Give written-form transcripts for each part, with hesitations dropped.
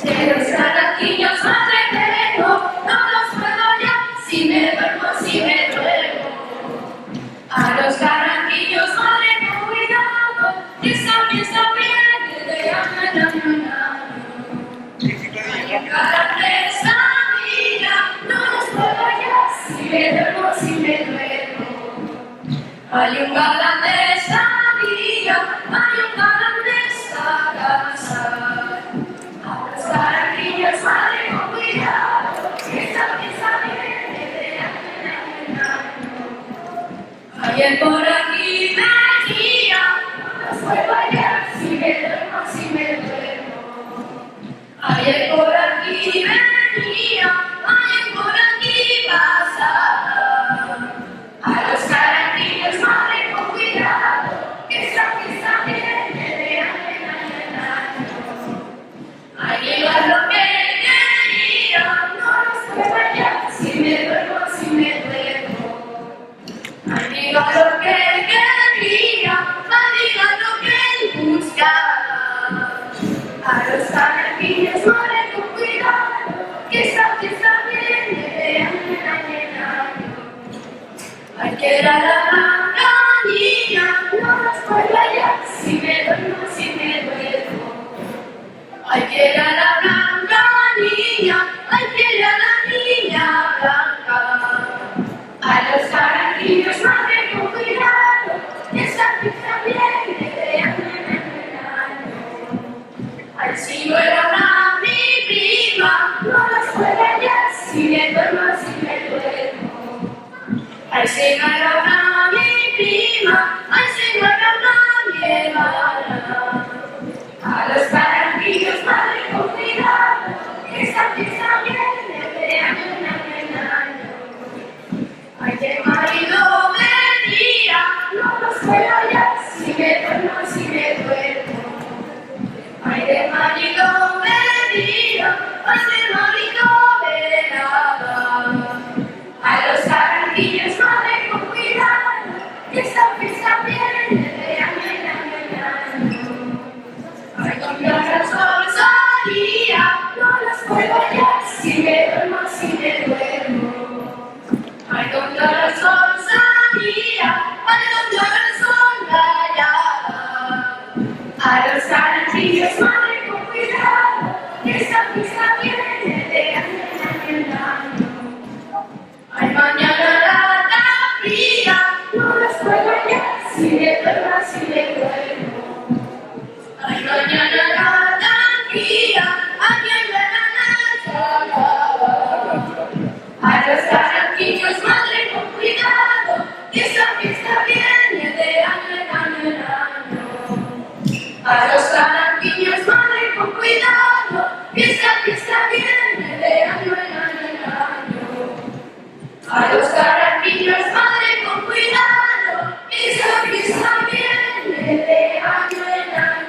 Pero caraquillos madre tengo, no los puedo ya, si me duermo, si me duermo. A los caraquillos madre con cuidado, que esa pieza viene de mañana. Esa vida, no los puedo ya, si me duermo, si me duermo. Hay un galán de esta vida, hay un galán de esta casa. A los caraquillos madre con cuidado, que esa pieza viene de mañana. Ayer por aquí venía, no los puedo hallar, si me duermo, si me duermo. Ayer por aquí venía, ayer por aquí pasaba. A los caraquillos madre con cuidado, que esa pieza viene de año en año. Ayer lo que quería, no los puedo hallar, si me duermo, si me duermo. Diga lo que quería, diga lo que buscaba. A los caraquillos madre con cuidado, que esa pieza viene de año en año. Ay, que era la blanca niña, no los puedo hallar, si me duermo, si me duermo. Ay, que era la blanca niña, ay, que era la niña blanca. A los caraquillos madre con cuidado, que esa pieza viene de año en año. Ay, si no era una mi prima, no las puedo hallar, si me duermo, si me duermo. Ay, si no era una mi prima, ay, si no era una mi hermana. A los caraquillos madre con cuidado, que esa pieza viene de año en año. Ay, que marido venía, no los puedo hallar, si me duermo, si me duermo. Ay, que marido venía, ay, que marido velaba. A los caraquillos madre con cuidado, que esa pieza viene de año en año. Ay, con el sol salía, no los puedo hallar, si me duermo, si me duermo. Ay, donde el sol salía, ay, donde el sol rayaba. A los caraquillos madre con cuidado, que esa pieza viene de año en año. Ay, mañana la fría, no los puedo hallar, si me duermo, si me duermo. Ay, mañana la fría, ay, mañana la a los caraquillos madre con cuidado, que esa fiesta viene de año en año. A los caraquillos madre con cuidado, que esa fiesta viene de año en año. A los caraquillos madre con cuidado, que esa fiesta viene de año en año.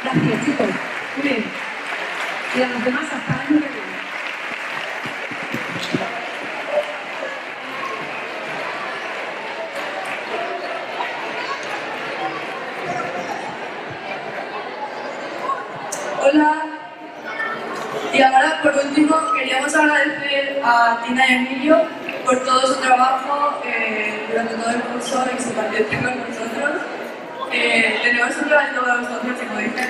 Gracias, chicos. Muy bien. Y a los demás, hasta el año que viene. Hola. Y ahora, por último, queríamos agradecer a Tina y Emilio por todo su trabajo durante todo el curso y su paciencia con nosotros. Tenemos un regalo para vosotros, como dije,